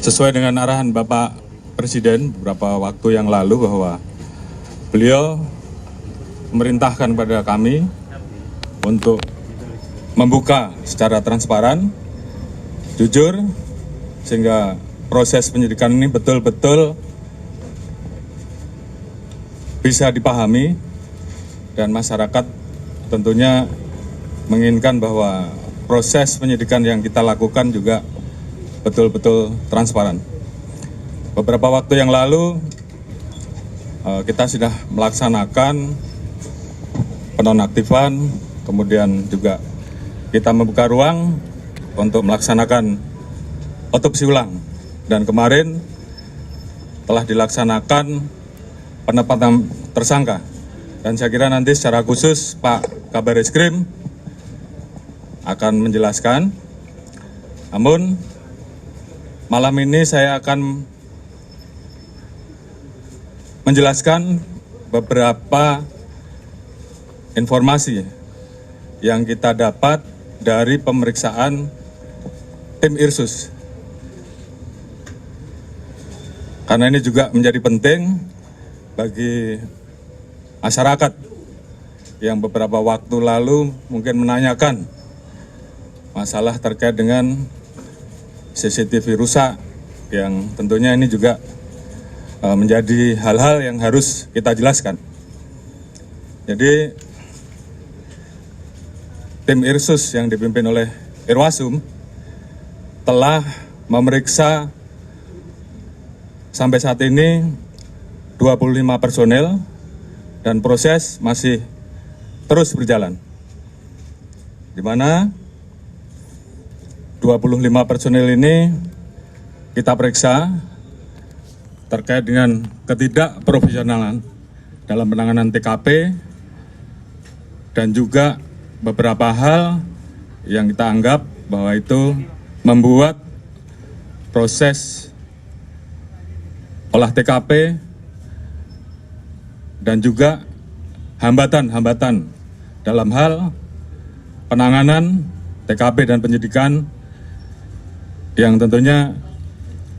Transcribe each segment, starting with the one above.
sesuai dengan arahan Bapak Presiden beberapa waktu yang lalu bahwa beliau memerintahkan pada kami untuk membuka secara transparan, jujur, sehingga proses penyidikan ini betul-betul bisa dipahami dan masyarakat tentunya menginginkan bahwa proses penyidikan yang kita lakukan juga betul-betul transparan. Beberapa waktu yang lalu kita sudah melaksanakan penonaktifan, kemudian juga kita membuka ruang untuk melaksanakan otopsi ulang. Dan kemarin telah dilaksanakan penetapan tersangka. Dan saya kira nanti secara khusus Pak Kabar Eskrim akan menjelaskan. Namun malam ini saya akan menjelaskan beberapa informasi yang kita dapat dari pemeriksaan tim Irsus. Karena ini juga menjadi penting bagi masyarakat yang beberapa waktu lalu mungkin menanyakan masalah terkait dengan CCTV rusak, yang tentunya ini juga menjadi hal-hal yang harus kita jelaskan. Jadi tim Irsus yang dipimpin oleh Irwasum telah memeriksa sampai saat ini 25 personel dan proses masih terus berjalan. Di mana 25 personel ini kita periksa terkait dengan ketidakprofesionalan dalam penanganan TKP dan juga beberapa hal yang kita anggap bahwa itu membuat proses olah TKP dan juga hambatan-hambatan dalam hal penanganan TKP dan penyidikan yang tentunya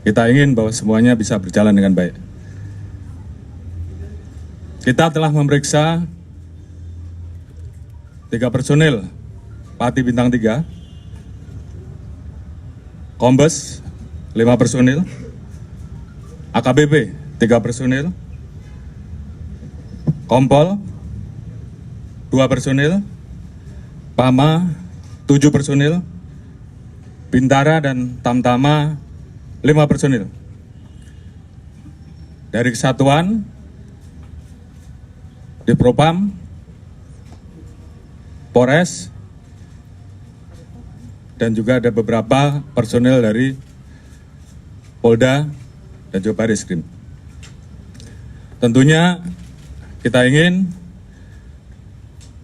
kita ingin bahwa semuanya bisa berjalan dengan baik. Kita telah memeriksa 3 personil Pati Bintang 3, Kombes 5 personil, AKBP 3 personil, Kompol 2 personil, Pama 7 personil, Bintara dan Tamtama 5 personil. Dari kesatuan di Propam, Polres, dan juga ada beberapa personil dari Polda dan juga Bareskrim. Tentunya kita ingin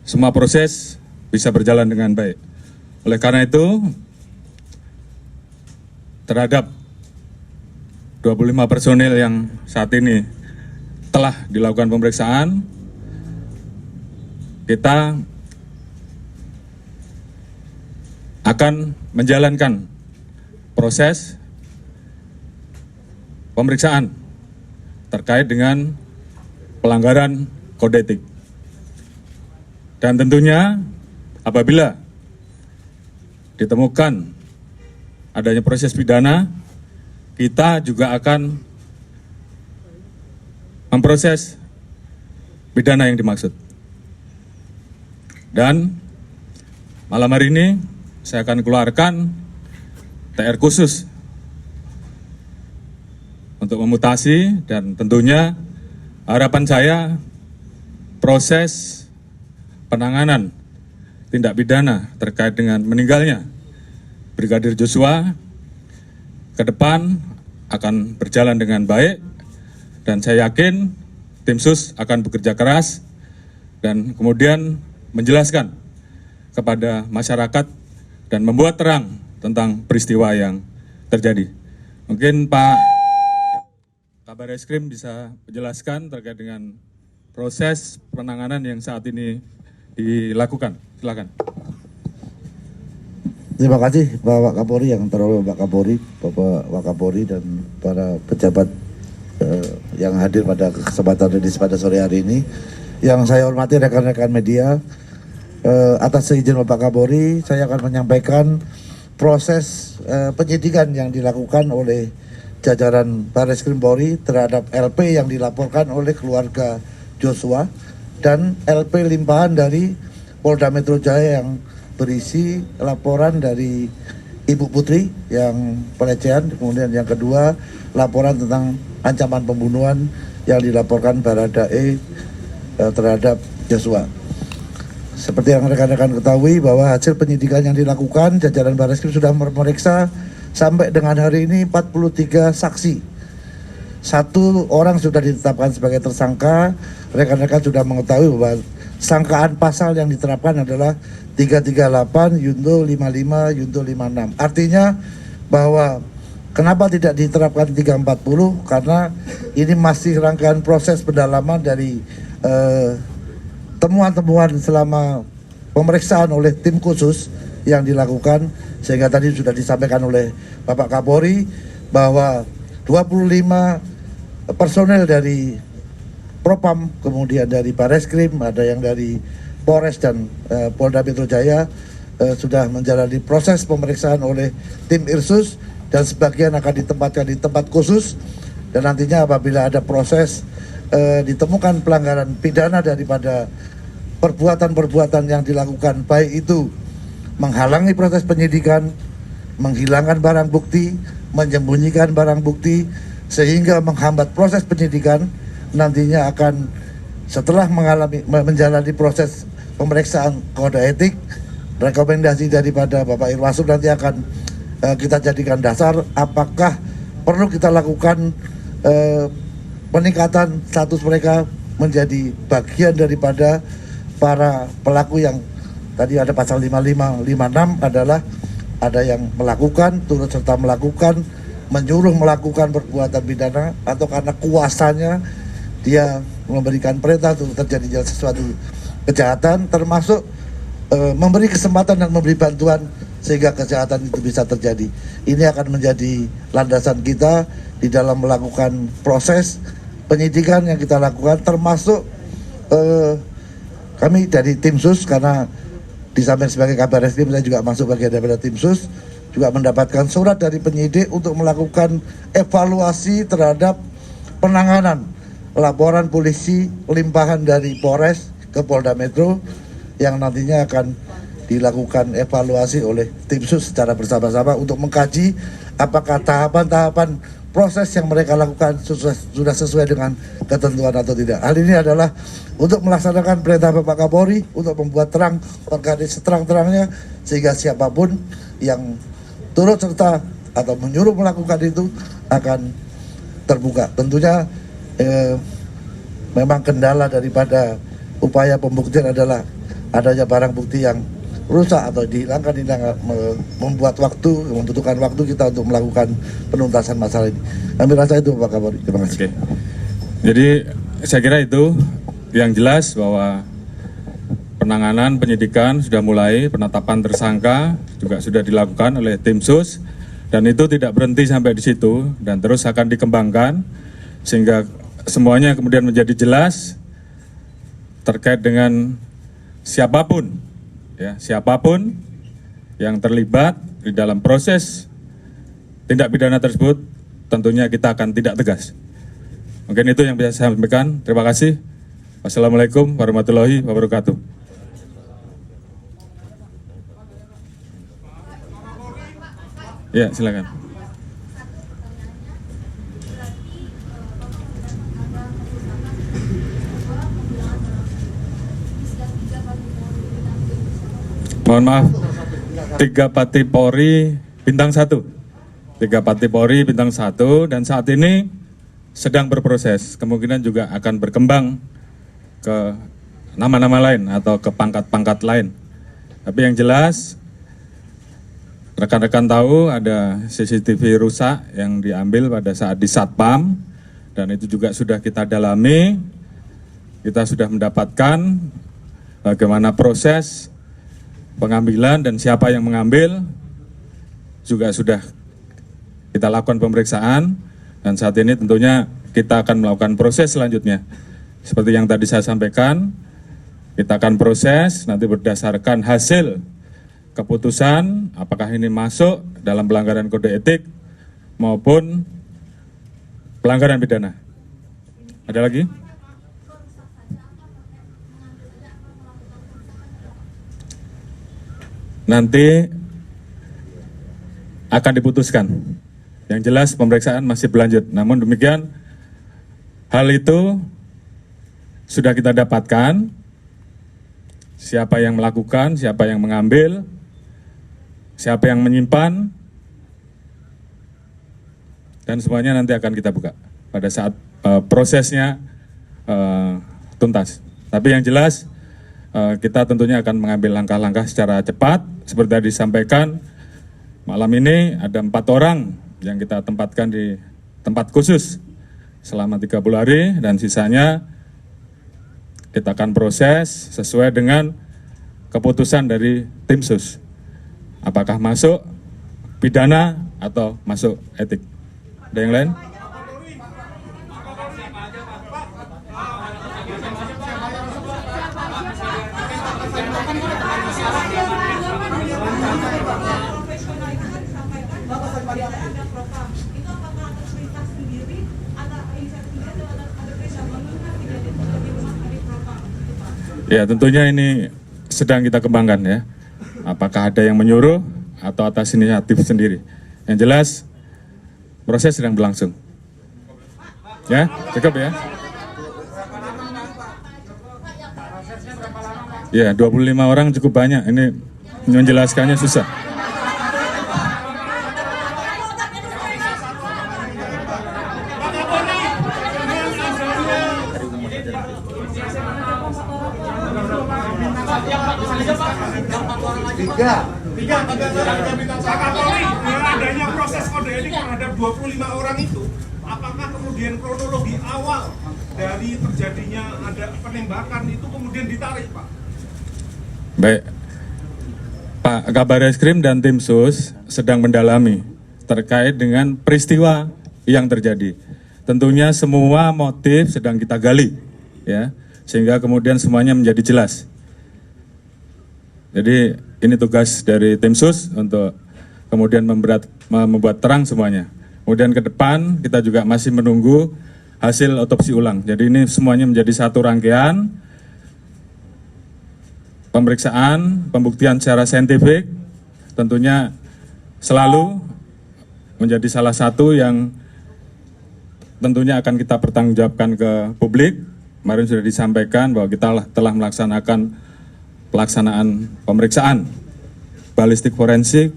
semua proses bisa berjalan dengan baik. Oleh karena itu, terhadap 25 personil yang saat ini telah dilakukan pemeriksaan, kita akan menjalankan proses pemeriksaan terkait dengan pelanggaran kode etik. Dan tentunya apabila ditemukan adanya proses pidana, kita juga akan memproses pidana yang dimaksud. Dan malam hari ini saya akan keluarkan TR khusus untuk memutasi, dan tentunya harapan saya proses penanganan tindak pidana terkait dengan meninggalnya Brigadir Joshua ke depan akan berjalan dengan baik, dan saya yakin tim sus akan bekerja keras dan kemudian menjelaskan kepada masyarakat dan membuat terang tentang peristiwa yang terjadi. Mungkin Pak Kabar Eskrim bisa menjelaskan terkait dengan proses penanganan yang saat ini dilakukan. Silakan. Terima kasih Bapak Kapolri, yang terhormat Bapak Kapolri, Bapak Wakapolri dan para pejabat yang hadir pada kesempatan ini pada sore hari ini. Yang saya hormati rekan-rekan media, atas izin Bapak Kapolri, saya akan menyampaikan proses penyidikan yang dilakukan oleh jajaran Barreskrim Polri terhadap LP yang dilaporkan oleh keluarga Joshua dan LP limpahan dari Polda Metro Jaya yang berisi laporan dari Ibu Putri yang pelecehan, kemudian yang kedua laporan tentang ancaman pembunuhan yang dilaporkan Baradae terhadap Joshua. Seperti yang rekan-rekan ketahui bahwa hasil penyidikan yang dilakukan jajaran Barreskrim sudah memeriksa sampai dengan hari ini 43 saksi. 1 orang sudah ditetapkan sebagai tersangka. Rekan-rekan sudah mengetahui bahwa sangkaan pasal yang diterapkan adalah 338, Yunto 55, Yunto 56. Artinya bahwa kenapa tidak diterapkan 340? Karena ini masih rangkaian proses pendalaman dari temuan-temuan selama pemeriksaan oleh tim khusus yang dilakukan, sehingga tadi sudah disampaikan oleh Bapak Kapolri bahwa 25 personel dari Propam, kemudian dari Barreskrim, ada yang dari Polres dan Polda Metro Jaya sudah menjalani proses pemeriksaan oleh tim Irsus dan sebagian akan ditempatkan di tempat khusus, dan nantinya apabila ada proses ditemukan pelanggaran pidana daripada perbuatan-perbuatan yang dilakukan, baik itu menghalangi proses penyidikan, menghilangkan barang bukti, menyembunyikan barang bukti, sehingga menghambat proses penyidikan, nantinya akan setelah menjalani proses pemeriksaan kode etik, rekomendasi daripada Bapak Irwasum nanti akan kita jadikan dasar apakah perlu kita lakukan peningkatan status mereka menjadi bagian daripada para pelaku yang tadi ada pasal 55, 56 adalah ada yang melakukan, turut serta melakukan, menyuruh melakukan perbuatan pidana, atau karena kuasanya dia memberikan perintah untuk terjadinya sesuatu kejahatan, termasuk memberi kesempatan dan memberi bantuan sehingga kejahatan itu bisa terjadi. Ini akan menjadi landasan kita di dalam melakukan proses penyidikan yang kita lakukan, termasuk kami dari tim sus, karena di samping sebagai Kabar Reskrim saya juga masuk bagian daripada tim sus, juga mendapatkan surat dari penyidik untuk melakukan evaluasi terhadap penanganan laporan polisi limpahan dari Polres ke Polda Metro yang nantinya akan dilakukan evaluasi oleh tim sus secara bersama-sama untuk mengkaji apakah tahapan-tahapan proses yang mereka lakukan sudah sesuai dengan ketentuan atau tidak. Hal ini adalah untuk melaksanakan perintah Bapak Kapolri untuk membuat terang perkara seterang-terangnya, sehingga siapapun yang turut serta atau menyuruh melakukan itu akan terbuka. Tentunya memang kendala daripada upaya pembuktian adalah adanya barang bukti yang rusak atau dihilangkan, membuat waktu, membutuhkan waktu kita untuk melakukan penuntasan masalah ini. Kami rasa itu Pak Kapolri. Terima kasih. Oke. Jadi saya kira itu yang jelas bahwa penanganan penyidikan sudah mulai, penetapan tersangka juga sudah dilakukan oleh tim sus, dan itu tidak berhenti sampai di situ dan terus akan dikembangkan sehingga semuanya kemudian menjadi jelas terkait dengan siapapun yang terlibat di dalam proses tindak pidana tersebut, tentunya kita akan tidak tegas. Mungkin itu yang bisa saya sampaikan. Terima kasih. Wassalamualaikum warahmatullahi wabarakatuh. Ya, silakan. Mohon maaf, 3 Pati Polri bintang 1. 3 Pati Polri bintang 1 dan saat ini sedang berproses. Kemungkinan juga akan berkembang ke nama-nama lain atau ke pangkat-pangkat lain. Tapi yang jelas rekan-rekan tahu ada CCTV rusak yang diambil pada saat di Satpam, dan itu juga sudah kita dalami. Kita sudah mendapatkan bagaimana proses pengambilan dan siapa yang mengambil, juga sudah kita lakukan pemeriksaan, dan saat ini tentunya kita akan melakukan proses selanjutnya. Seperti yang tadi saya sampaikan, kita akan proses nanti berdasarkan hasil keputusan apakah ini masuk dalam pelanggaran kode etik maupun pelanggaran pidana. Ada lagi? Nanti akan diputuskan. Yang jelas pemeriksaan masih berlanjut. Namun demikian, hal itu sudah kita dapatkan. Siapa yang melakukan, siapa yang mengambil, siapa yang menyimpan, dan semuanya nanti akan kita buka pada saat prosesnya tuntas. Tapi yang jelas kita tentunya akan mengambil langkah-langkah secara cepat. Seperti tadi disampaikan, malam ini ada 4 orang yang kita tempatkan di tempat khusus selama 30 hari, dan sisanya kita akan proses sesuai dengan keputusan dari tim sus. Apakah masuk pidana atau masuk etik. Ada yang lain? Ya, tentunya ini sedang kita kembangkan ya. Apakah ada yang menyuruh atau atas inisiatif sendiri. Yang jelas proses sedang berlangsung. Ya, cukup ya. Ya, 25 orang cukup banyak. Ini menjelaskannya susah. Tiga, Pak Kapolri, dengan adanya proses kode etik terhadap 25 orang itu, apakah kemudian kronologi awal dari terjadinya ada penembakan itu kemudian ditarik, Pak? Baik, Pak Kabareskrim dan tim sus sedang mendalami terkait dengan peristiwa yang terjadi. Tentunya semua motif sedang kita gali, ya, sehingga kemudian semuanya menjadi jelas. Jadi ini tugas dari tim sus untuk kemudian membuat terang semuanya. Kemudian ke depan kita juga masih menunggu hasil otopsi ulang. Jadi ini semuanya menjadi satu rangkaian pemeriksaan, pembuktian secara saintifik, tentunya selalu menjadi salah satu yang tentunya akan kita pertanggungjawabkan ke publik. Kemarin sudah disampaikan bahwa kita telah melaksanakan pelaksanaan pemeriksaan balistik forensik,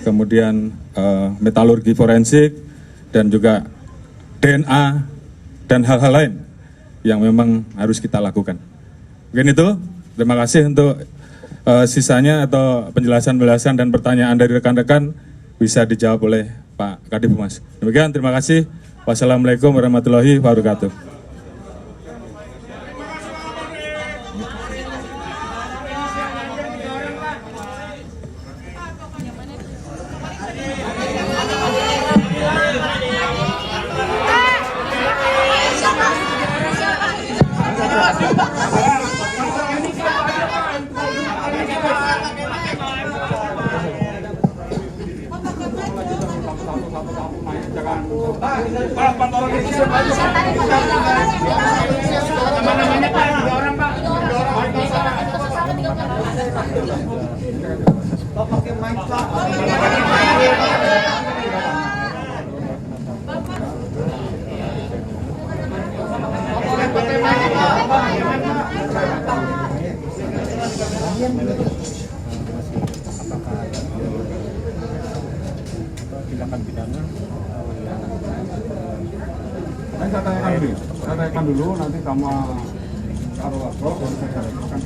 kemudian metalurgi forensik, dan juga DNA, dan hal-hal lain yang memang harus kita lakukan. Mungkin itu, terima kasih untuk sisanya atau penjelasan-penjelasan dan pertanyaan dari rekan-rekan bisa dijawab oleh Pak Kadif Humas. Demikian, terima kasih. Wassalamualaikum warahmatullahi wabarakatuh. Saya tanyakan dulu, nanti sama Karo Wasro, baru saya sampaikan.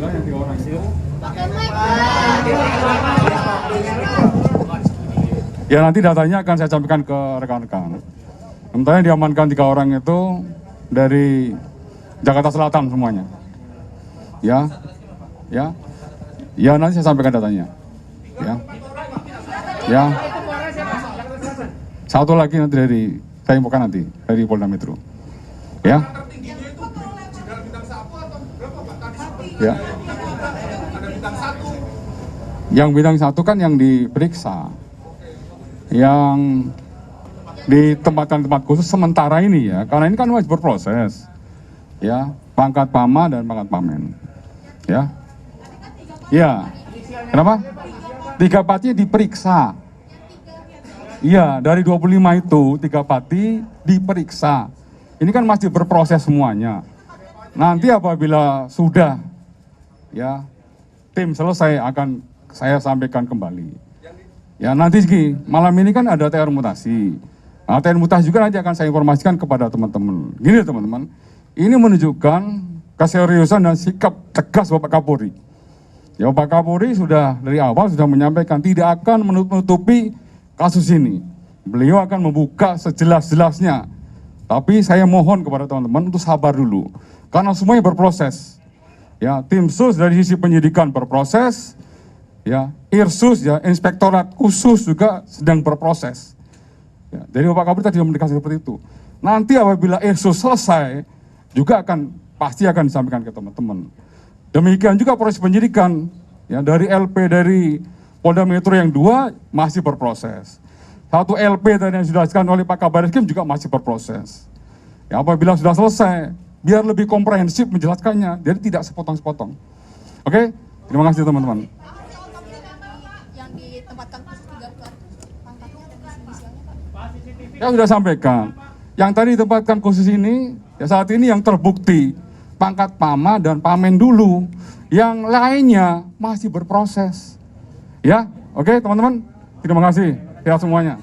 Yang 3 orang itu. Ya, nanti datanya akan saya sampaikan ke rekan-rekan. Sementara diamankan 3 orang itu dari Jakarta Selatan semuanya. Ya. Ya, nanti saya sampaikan datanya. Ya. Ya. Satu lagi nanti saya infokan nanti dari Polda Metro. Ya. Tertingginya itu jenderal bintang 1 atau berapa Pak? Tadi Ya. ada bintang 1. Yang bintang 1 kan yang diperiksa. Yang ditempatkan tempat khusus sementara ini ya, karena ini kan masih berproses. Ya, pangkat Pama dan pangkat Pamen. Ya. Ya. Kenapa? 3 pati diperiksa. Iya, dari 25 itu 3 pati diperiksa. Ini kan masih berproses semuanya. Nanti apabila sudah ya tim selesai akan saya sampaikan kembali. Ya nanti sih malam ini kan ada TR mutasi. Nah, TR mutasi juga nanti akan saya informasikan kepada teman-teman. Gini teman-teman, ini menunjukkan keseriusan dan sikap tegas Bapak Kapolri. Ya Bapak Kapolri sudah dari awal sudah menyampaikan tidak akan menutupi kasus ini. Beliau akan membuka sejelas-jelasnya. Tapi saya mohon kepada teman-teman untuk sabar dulu. Karena semuanya berproses. Ya, tim sus dari sisi penyidikan berproses. Ya, Irsus ya, Inspektorat Khusus juga sedang berproses. Ya, jadi Bapak Kapolri tadi mendekati seperti itu. Nanti apabila Irsus selesai juga pasti akan disampaikan ke teman-teman. Demikian juga proses penyidikan ya dari LP dari Polda Metro yang 2 masih berproses. Satu LP tadi yang sudah dijelaskan oleh Pak Kabar Eskrim juga masih berproses. Ya, apabila sudah selesai, biar lebih komprehensif menjelaskannya, jadi tidak sepotong-sepotong. Oke, terima kasih teman-teman. Yang ditempatkan khusus 3 pangkatnya dan inisialnya Pak. Saya sudah sampaikan. Yang tadi ditempatkan khusus ini, ya saat ini yang terbukti pangkat Pama dan Pamen dulu. Yang lainnya masih berproses. Ya, oke teman-teman. Terima kasih ya semuanya.